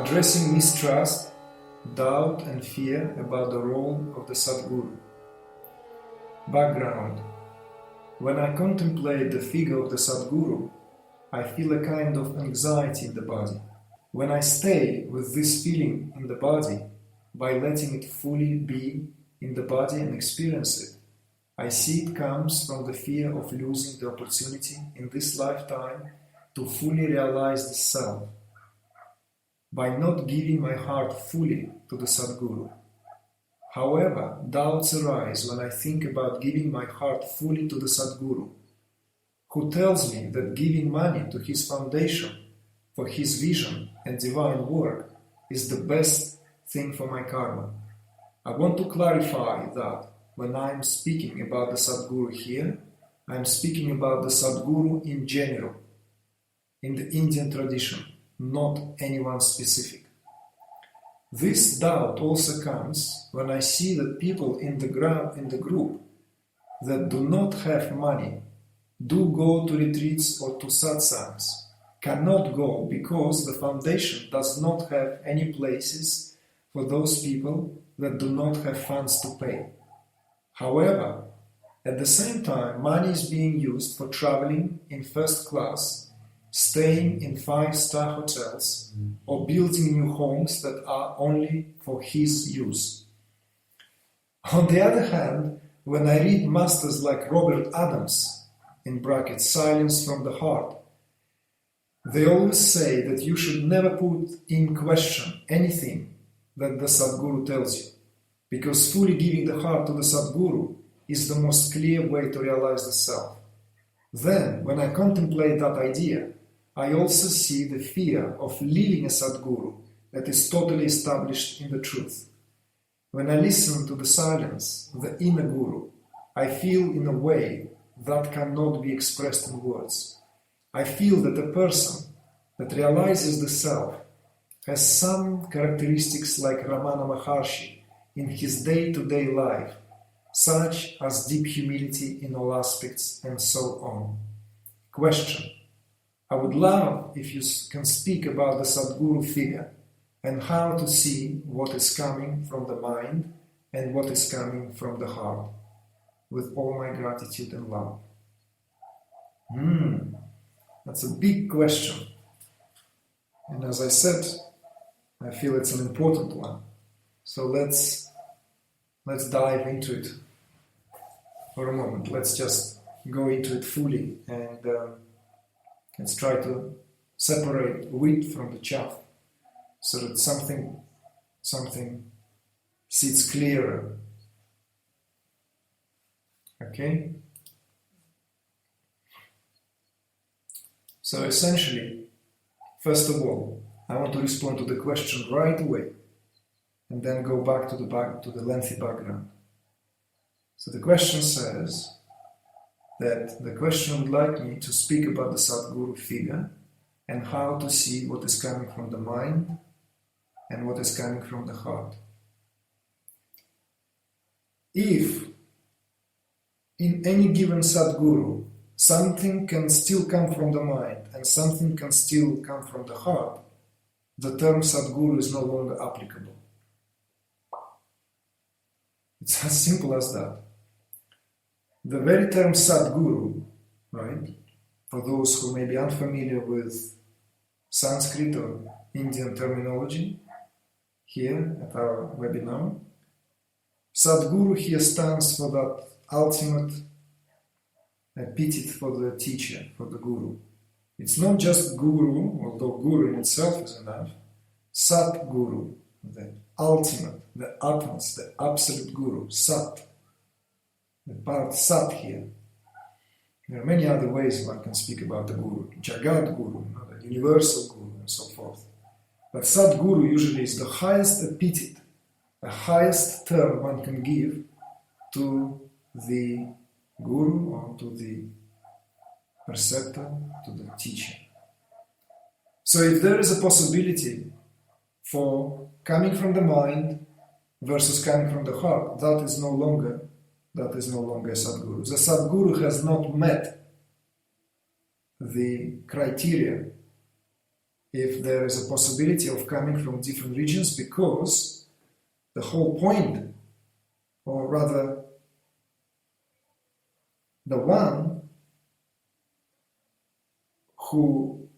addressing mistrust, doubt and fear about the role of the Satguru. Background. When I contemplate the figure of the Satguru, I feel a kind of anxiety in the body. When I stay with this feeling in the body, by letting it fully be in the body and experience it, I see it comes from the fear of losing the opportunity in this lifetime to fully realize the self, by not giving my heart fully to the Satguru. However, doubts arise when I think about giving my heart fully to the Satguru, who tells me that giving money to his foundation for his vision and divine work is the best thing for my karma. I want to clarify that when I am speaking about the Satguru here, I am speaking about the Satguru in general, in the Indian tradition, not anyone specific. This doubt also comes when I see that people in the group that do not have money do go to retreats or to satsangs, cannot go because the foundation does not have any places for those people that do not have funds to pay. However, at the same time, money is being used for traveling in first class, staying in 5-star hotels, or building new homes that are only for his use. On the other hand, when I read masters like Robert Adams, in brackets, Silence from the Heart, they always say that you should never put in question anything that the Satguru tells you, because fully giving the heart to the Satguru is the most clear way to realize the self. Then, when I contemplate that idea, I also see the fear of leaving a Satguru that is totally established in the truth. When I listen to the silence, the inner Guru, I feel in a way that cannot be expressed in words. I feel that a person that realizes the self has some characteristics like Ramana Maharshi in his day-to-day life, such as deep humility in all aspects and so on. Question. I would love if you can speak about the Satguru figure and how to see what is coming from the mind and what is coming from the heart. With all my gratitude and love. That's a big question. And as I said, I feel it's an important one. So let's dive into it for a moment. Let's just go into it fully and let's try to separate wheat from the chaff so that something sits clearer. Okay? So essentially, first of all, I want to respond to the question right away and then go back to the lengthy background. So the question says that the question would like me to speak about the Satguru figure and how to see what is coming from the mind and what is coming from the heart. If in any given Satguru, something can still come from the mind and something can still come from the heart, the term Satguru is no longer applicable. It's as simple as that. The very term Satguru, right, for those who may be unfamiliar with Sanskrit or Indian terminology, here at our webinar, Satguru here stands for that ultimate epithet for the teacher, for the guru. It's not just guru, although guru in itself is enough. Satguru, the ultimate, the utmost, the absolute guru, Sat. The part Sat here. There are many other ways one can speak about the guru. Jagat Guru, the universal guru, and so forth. But Satguru usually is the highest epithet, the highest term one can give to the guru or to the preceptor, to the teacher. So if there is a possibility for coming from the mind versus coming from the heart, that is no longer a Satguru. The Satguru has not met the criteria if there is a possibility of coming from different regions, because the whole point, or rather the one who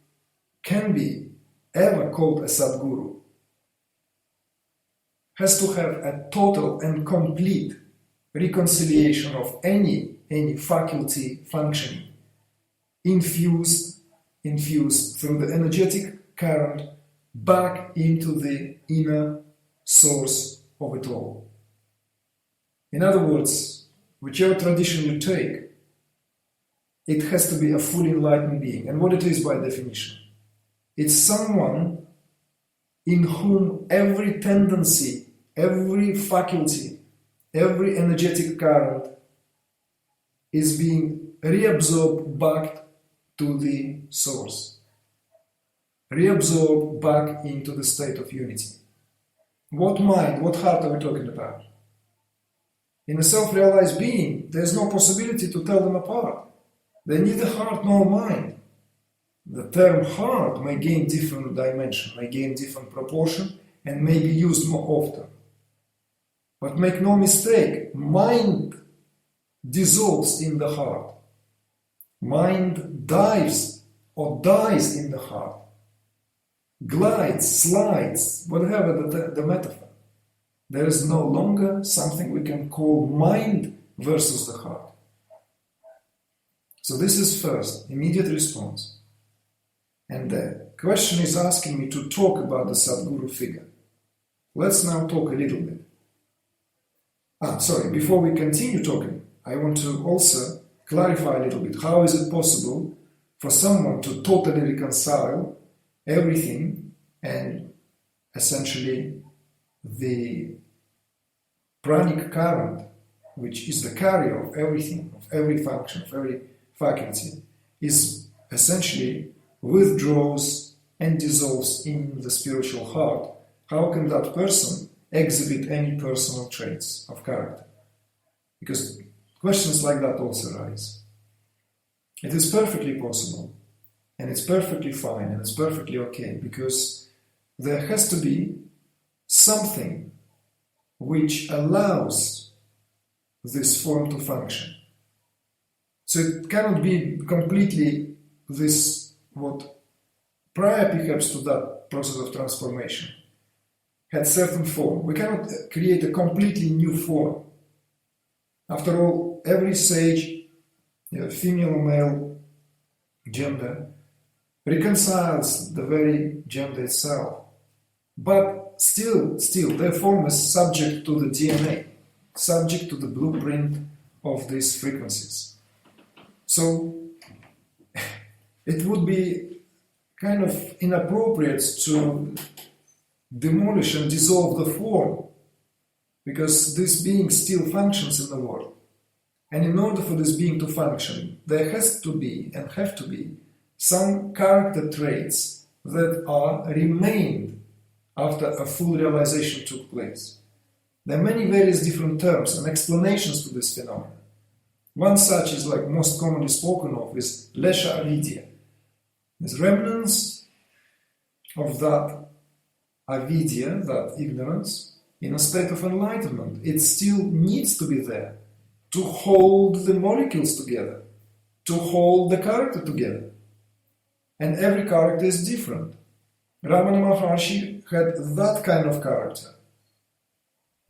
can be ever called a Satguru has to have a total and complete reconciliation of any faculty functioning, infused through the energetic current back into the inner source of it all. In other words, whichever tradition you take, it has to be a fully enlightened being. And what it is by definition? It's someone in whom every tendency, every faculty, every energetic current is being reabsorbed back to the source, reabsorbed back into the state of unity. What mind, what heart are we talking about? In a self-realized being, there's no possibility to tell them apart. They neither heart nor mind. The term heart may gain different dimension, may gain different proportion, and may be used more often. But make no mistake, mind dissolves in the heart. Mind dives or dies in the heart. Glides, slides, whatever the metaphor. There is no longer something we can call mind versus the heart. So this is first, immediate response. And the question is asking me to talk about the Satguru figure. Let's now talk a little bit. Before we continue talking, I want to also clarify a little bit. How is it possible for someone to totally reconcile everything and essentially the pranic current, which is the carrier of everything, of every function, of every faculty, is essentially withdraws and dissolves in the spiritual heart? How can that person exhibit any personal traits of character? Because questions like that also arise. It is perfectly possible, and it's perfectly fine, and it's perfectly okay, because there has to be something which allows this form to function. So it cannot be completely this, what prior perhaps to that process of transformation had certain form. We cannot create a completely new form. After all, every sage, female or male gender, reconciles the very gender itself. But still, their form is subject to the DNA, subject to the blueprint of these frequencies. So it would be kind of inappropriate to demolish and dissolve the form, because this being still functions in the world. And in order for this being to function, there has to be and have to be some character traits that are remained after a full realization took place. There are many various different terms and explanations to this phenomenon. One such is, like most commonly spoken of, is lesha avidya. There's remnants of that avidya, that ignorance, in a state of enlightenment. It still needs to be there to hold the molecules together, to hold the character together. And every character is different. Ramana Maharshi had that kind of character.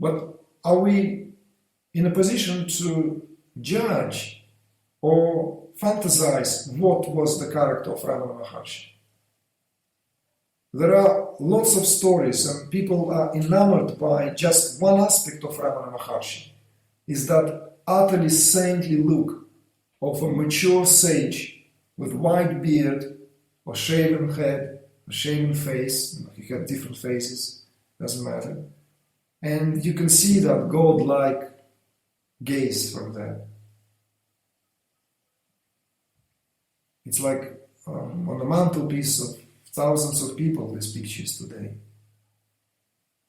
But are we in a position to judge or fantasize what was the character of Ramana Maharshi? There are lots of stories, and people are enamored by just one aspect of Ramana Maharshi, is that utterly saintly look of a mature sage with white beard or shaven head, or shaven face. He had different faces, doesn't matter. And you can see that godlike gaze from that. It's like on the mantelpiece of thousands of people, these pictures today.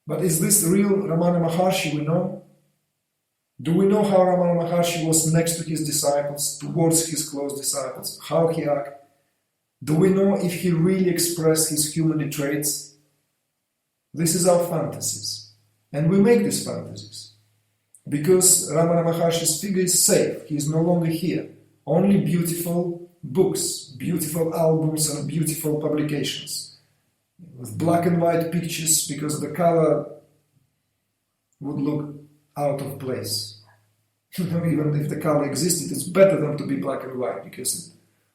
But is this the real Ramana Maharshi we know? Do we know how Ramana Maharshi was next to his disciples, towards his close disciples, how he acted? Do we know if he really expressed his human traits? This is our fantasies. And we make these fantasies. Because Ramana Maharshi's figure is safe, he is no longer here. Only beautiful books, beautiful albums and beautiful publications. With black and white pictures, because the color would look out of place. Even if the color existed, it's better than to be black and white, because it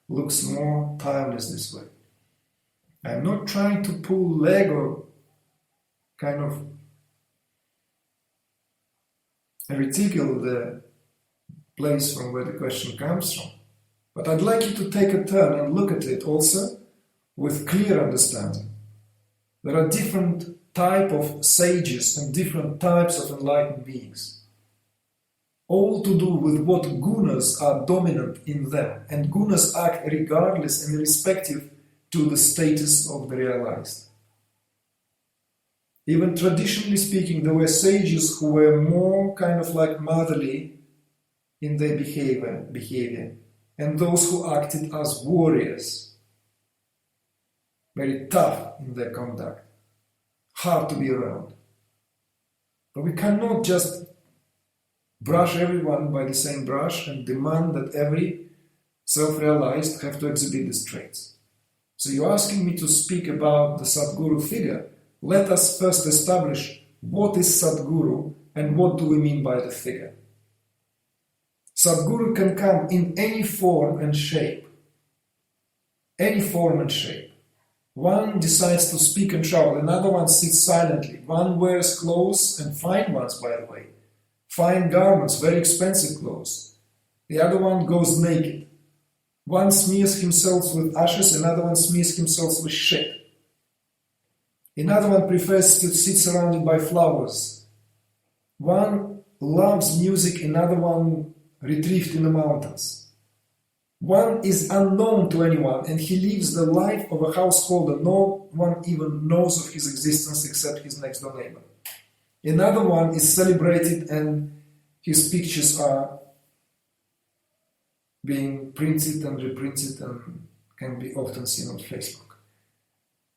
looks more timeless this way. I'm not trying to pull leg or kind of ridicule the place from where the question comes from. But I'd like you to take a turn and look at it also with clear understanding. There are different types of sages and different types of enlightened beings. All to do with what gunas are dominant in them, and gunas act regardless and irrespective to the status of the realized. Even traditionally speaking, there were sages who were more kind of like motherly in their behavior, and those who acted as warriors, very tough in their conduct, hard to be around. But we cannot just brush everyone by the same brush and demand that every self-realized have to exhibit these traits. So you're asking me to speak about the Satguru figure. Let us first establish what is Satguru and what do we mean by the figure. Satguru can come in any form and shape. Any form and shape. One decides to speak and shout, another one sits silently. One wears clothes, and fine ones, by the way. Fine garments, very expensive clothes. The other one goes naked. One smears himself with ashes, another one smears himself with shit. Another one prefers to sit surrounded by flowers. One loves music, another one retrieved in the mountains. One is unknown to anyone and he lives the life of a householder. No one even knows of his existence except his next door neighbor. Another one is celebrated and his pictures are being printed and reprinted and can be often seen on Facebook.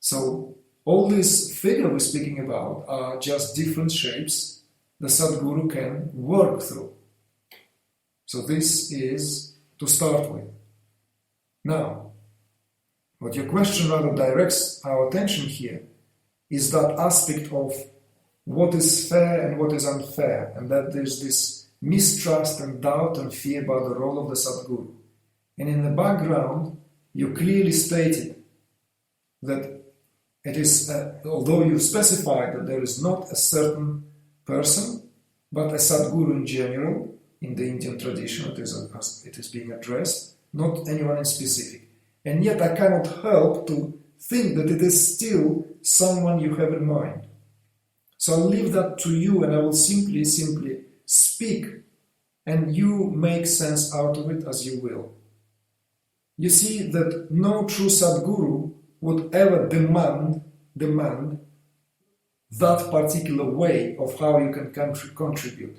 So all these figures we're speaking about are just different shapes the Satguru can work through. So this is to start with. Now, what your question rather directs our attention here is that aspect of what is fair and what is unfair, and that there's this mistrust and doubt and fear about the role of the Satguru. And in the background, you clearly stated that it is, although you specified that there is not a certain person, but a Satguru in general, in the Indian tradition, it is being addressed, not anyone in specific. And yet I cannot help to think that it is still someone you have in mind. So I'll leave that to you and I will simply speak and you make sense out of it as you will. You see that no true Satguru would ever demand that particular way of how you can contribute,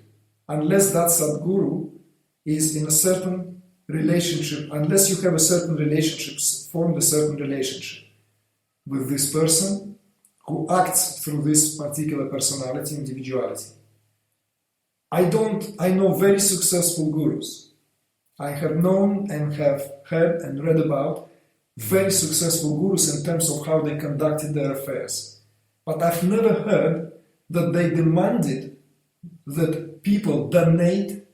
unless that Satguru is in a certain relationship, unless you have a certain relationship, formed a certain relationship with this person who acts through this particular personality, individuality. I know very successful gurus. I have known and have heard and read about very successful gurus in terms of how they conducted their affairs. But I've never heard that they demanded that people donate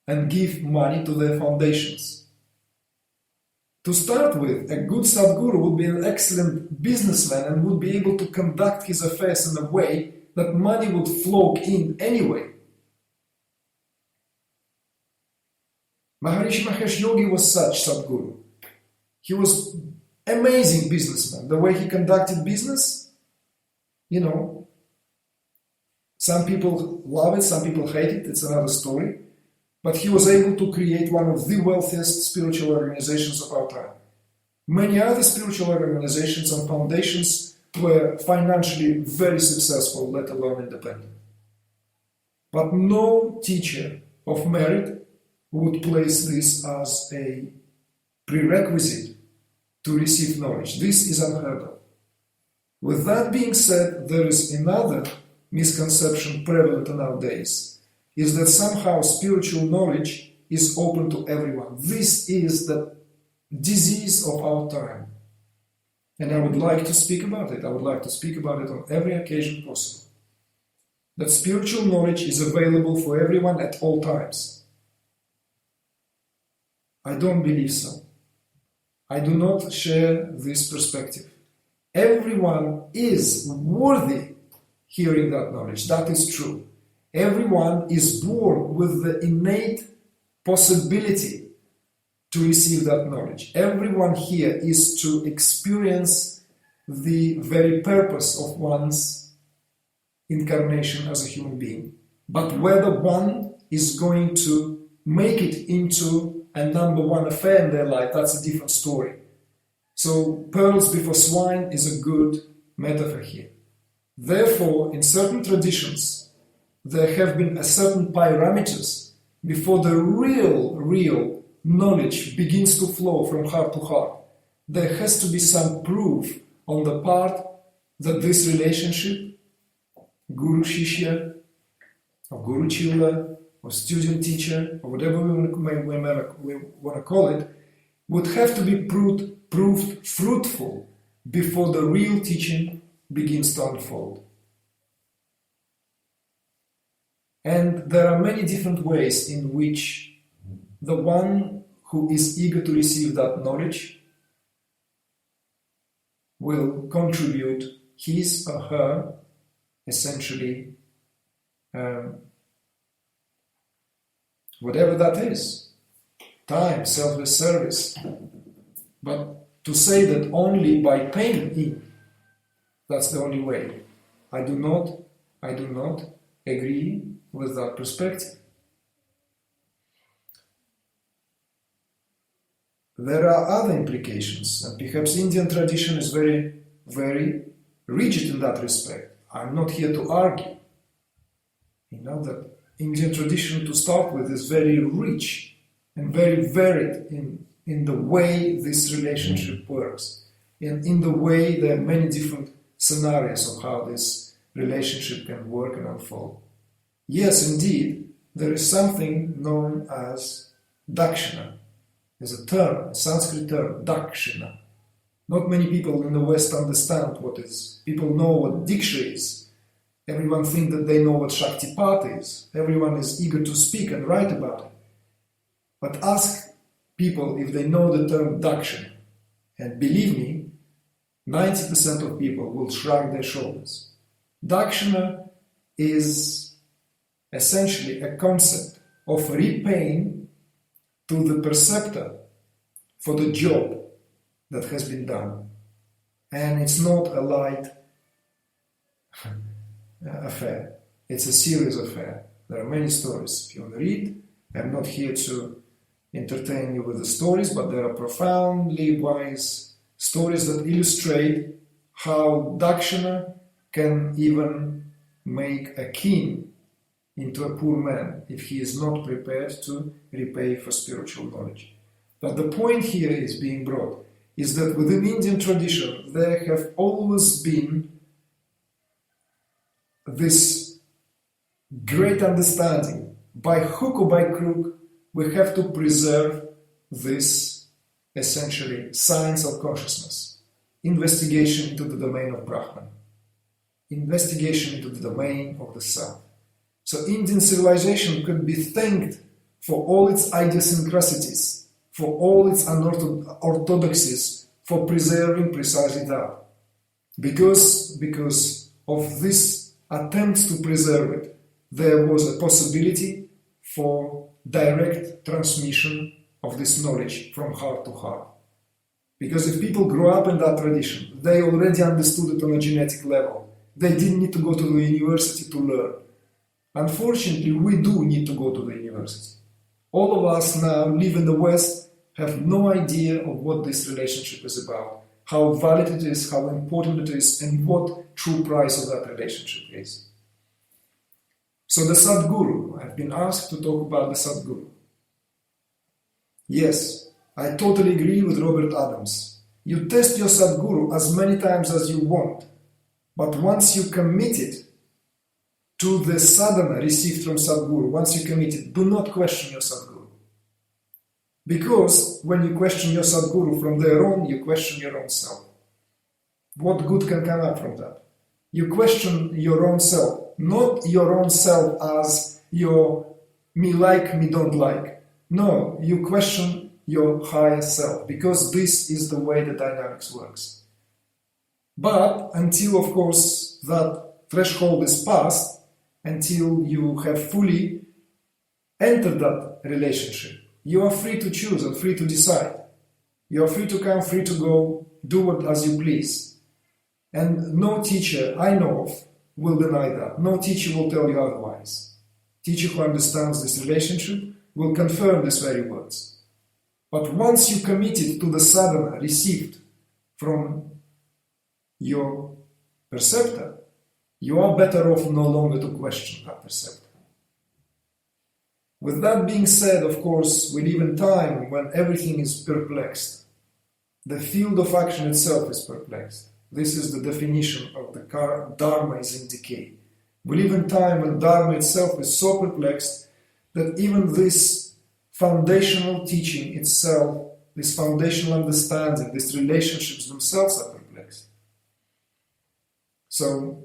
and give money to their foundations. To start with, a good Satguru would be an excellent businessman and would be able to conduct his affairs in a way that money would flow in anyway. Maharishi Mahesh Yogi was such Satguru. He was amazing businessman. The way he conducted business, some people love it, some people hate it, it's another story. But he was able to create one of the wealthiest spiritual organizations of our time. Many other spiritual organizations and foundations were financially very successful, let alone independent. But no teacher of merit would place this as a prerequisite to receive knowledge. This is unheard of. With that being said, there is another misconception prevalent nowadays, is that somehow spiritual knowledge is open to everyone. This is the disease of our time. And I would like to speak about it. I would like to speak about it on every occasion possible. That spiritual knowledge is available for everyone at all times. I don't believe so. I do not share this perspective. Everyone is worthy hearing that knowledge. That is true. Everyone is born with the innate possibility to receive that knowledge. Everyone here is to experience the very purpose of one's incarnation as a human being. But whether one is going to make it into a number one affair in their life, that's a different story. So pearls before swine is a good metaphor here. Therefore, in certain traditions, there have been a certain parameters before the real knowledge begins to flow from heart to heart. There has to be some proof on the part that this relationship, guru-shishya, or guru-chila, or student-teacher, or whatever we want to call it, would have to be proved fruitful before the real teaching begins to unfold. And there are many different ways in which the one who is eager to receive that knowledge will contribute his or her, essentially, whatever that is, time, selfless service. But to say that only by paying in, that's the only way. I do not agree with that perspective. There are other implications, and perhaps Indian tradition is very, very rigid in that respect. I'm not here to argue. That Indian tradition, to start with, is very rich and very varied in the way this relationship works, and in the way there are many different scenarios of how this relationship can work and unfold. Yes, indeed, there is something known as dakshina. There's a term, a Sanskrit term, dakshina. Not many people in the West understand what is. People know what diksha is. Everyone thinks that they know what shaktipat is. Everyone is eager to speak and write about it. But ask people if they know the term dakshina. And believe me, 90% of people will shrug their shoulders. Dakshina is essentially a concept of repaying to the preceptor for the job that has been done. And it's not a light affair. It's a serious affair. There are many stories. If you want to read, I'm not here to entertain you with the stories, but there are profoundly wise stories that illustrate how dakshina can even make a king into a poor man if he is not prepared to repay for spiritual knowledge. But the point here is being brought is that within Indian tradition there have always been this great understanding, by hook or by crook, we have to preserve this essentially science of consciousness, investigation into the domain of Brahman, investigation into the domain of the self. So Indian civilization could be thanked for all its idiosyncrasies, for all its unorthodoxies, for preserving precisely that. Because of this attempt to preserve it, there was a possibility for direct transmission of this knowledge from heart to heart. Because if people grow up in that tradition, they already understood it on a genetic level. They didn't need to go to the university to learn. Unfortunately, we do need to go to the university. All of us now live in the West, have no idea of what this relationship is about, how valid it is, how important it is, and what true price of that relationship is. So the Satguru, I've been asked to talk about the Satguru. Yes, I totally agree with Robert Adams. You test your Satguru as many times as you want, but once you committed to the sadhana received from Satguru, once you committed, do not question your Satguru. Because when you question your Satguru from their own, you question your own self. What good can come up from that? You question your own self, not your own self as your me like, me don't like. No, you question your higher self, because this is the way the dynamics works. But until, of course, that threshold is passed, until you have fully entered that relationship, you are free to choose and free to decide. You are free to come, free to go, do what as you please. And no teacher I know of will deny that. No teacher will tell you otherwise. Teacher who understands this relationship will confirm these very words. But once you committed to the sadhana received from your perceptor, you are better off no longer to question that perceptor. With that being said, of course, we live in time when everything is perplexed. The field of action itself is perplexed. This is the definition of the Dharma is in decay. We live in time when Dharma itself is so perplexed that even this foundational teaching itself, this foundational understanding, these relationships themselves are perplexed. So,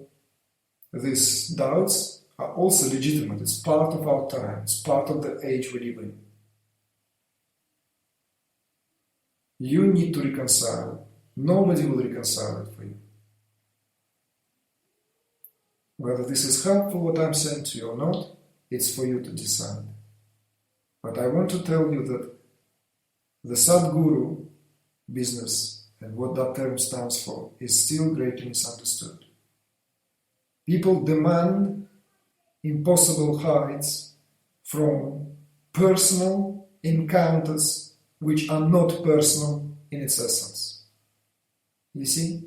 these doubts are also legitimate. It's part of our time. It's part of the age we live in. You need to reconcile it. Nobody will reconcile it for you. Whether this is helpful, what I'm saying to you or not, it's for you to decide. But I want to tell you that the Satguru business and what that term stands for is still greatly misunderstood. People demand impossible heights from personal encounters which are not personal in its essence. You see,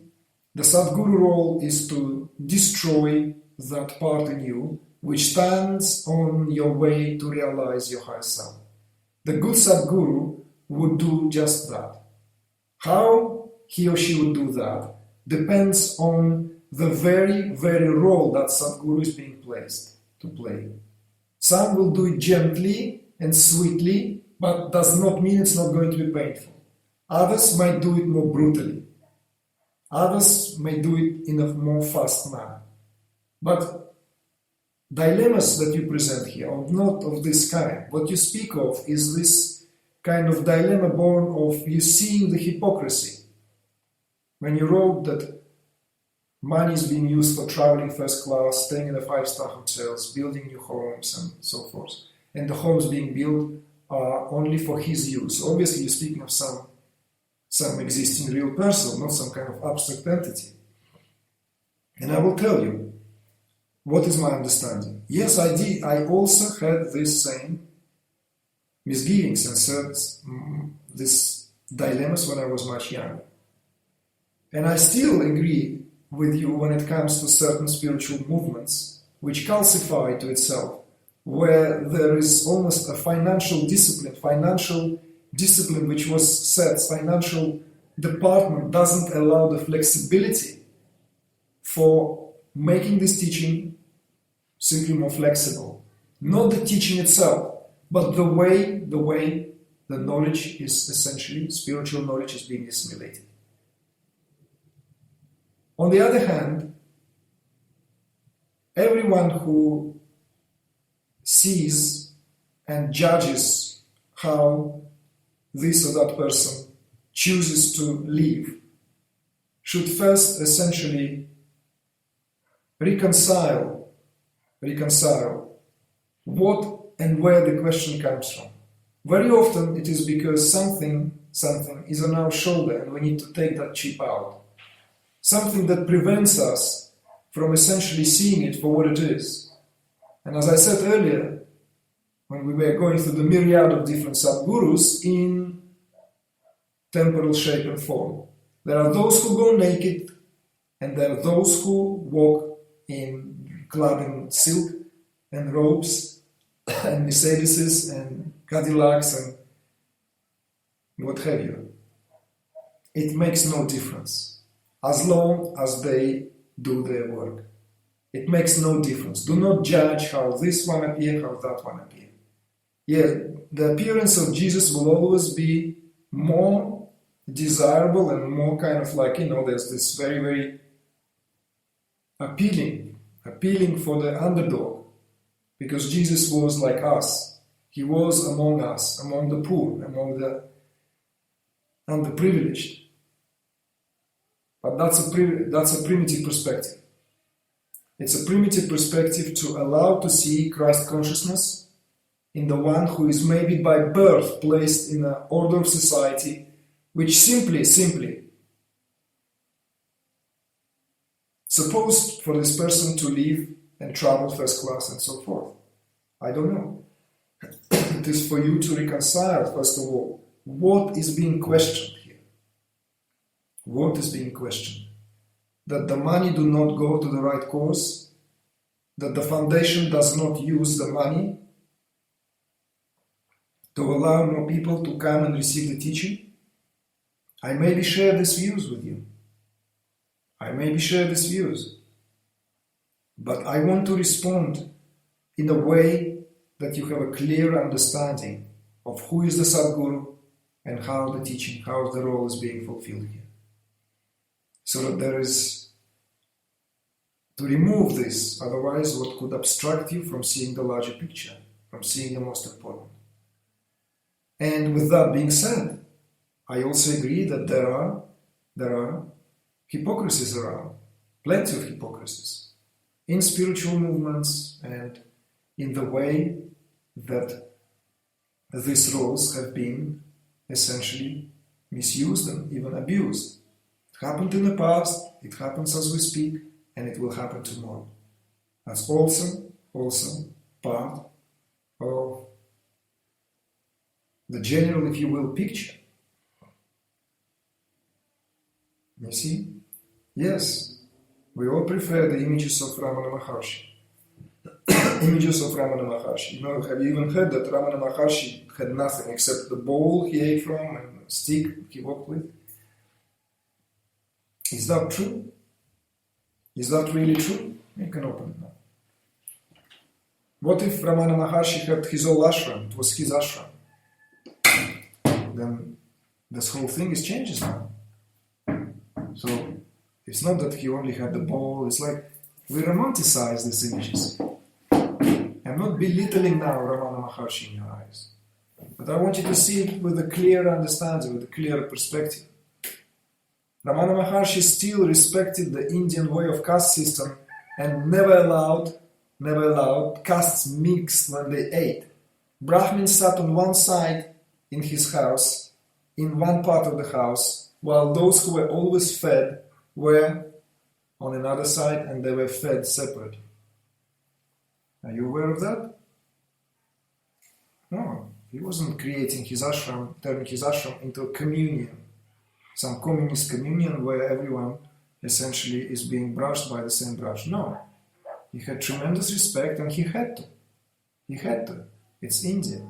the Satguru role is to destroy that part in you which stands on your way to realize your higher self. The good Satguru would do just that. How he or she would do that depends on the very, very role that Satguru is being placed to play. Some will do it gently and sweetly, but does not mean it's not going to be painful. Others might do it more brutally. Others may do it in a more fast manner. But dilemmas that you present here are not of this kind. What you speak of is this kind of dilemma born of you seeing the hypocrisy. When you wrote that money is being used for traveling first class, staying in the 5-star hotels, building new homes and so forth, and the homes being built are only for his use. Obviously, you're speaking of some existing real person, not some kind of abstract entity. And I will tell you what is my understanding. Yes, I did. I also had this same misgivings and these dilemmas when I was much younger. And I still agree with you when it comes to certain spiritual movements which calcify to itself, where there is almost a financial discipline which was set, financial department doesn't allow the flexibility for making this teaching simply more flexible. Not the teaching itself, but the way the knowledge is essentially, spiritual knowledge is being assimilated. On the other hand, everyone who sees and judges how this or that person chooses to live should first essentially reconcile what and where the question comes from. Very often it is because something is on our shoulder and we need to take that chip out. Something that prevents us from essentially seeing it for what it is. And as I said earlier, when we were going through the myriad of different Satgurus in temporal shape and form, there are those who go naked and there are those who walk clad in silk and robes and Mercedeses and Cadillacs and what have you. it makes no difference as long as they do their work. It makes no difference. Do not judge how this one appears, how that one appears. Yeah, the appearance of Jesus will always be more desirable and more kind of like, there's this very, very appealing for the underdog, because Jesus was like us. He was among us, among the poor, among the underprivileged. But that's a primitive perspective. It's a primitive perspective to allow to see Christ consciousness in the one who is maybe by birth placed in an order of society which simply supposed for this person to live and travel first class and so forth. I don't know. It is for you to reconcile, first of all, what is being questioned here. What is being questioned? That the money do not go to the right cause, that the foundation does not use the money to allow more people to come and receive the teaching. I maybe share these views with you. But I want to respond in a way that you have a clear understanding of who is the Satguru and how the teaching, how the role is being fulfilled here. So that there is, to remove this, otherwise what could obstruct you from seeing the larger picture, from seeing the most important. And with that being said, I also agree that there are hypocrisies around, plenty of hypocrisies, in spiritual movements and in the way that these roles have been essentially misused and even abused. It happened in the past, it happens as we speak, and it will happen tomorrow. That's also part of the general, if you will, picture. You see? Yes, we all prefer the images of Ramana Maharshi. Images of Ramana Maharshi. Have you even heard that Ramana Maharshi had nothing except the bowl he ate from and a stick he walked with? Is that true? Is that really true? You can open it now. What if Ramana Maharshi had his own ashram? It was his ashram. Then this whole thing changes now. So it's not that he only had the bowl. It's like we romanticize these images. I'm not belittling now Ramana Maharshi in your eyes, but I want you to see it with a clear understanding, with a clear perspective. Ramana Maharshi still respected the Indian way of caste system and never allowed castes mixed when they ate. Brahmins sat on one side in his house, in one part of the house, while those who were always fed were on another side, and they were fed separately. Are you aware of that? No, he wasn't creating his ashram, turning his ashram into a communion, some communist communion where everyone essentially is being brushed by the same brush. No, he had tremendous respect, and he had to. It's India.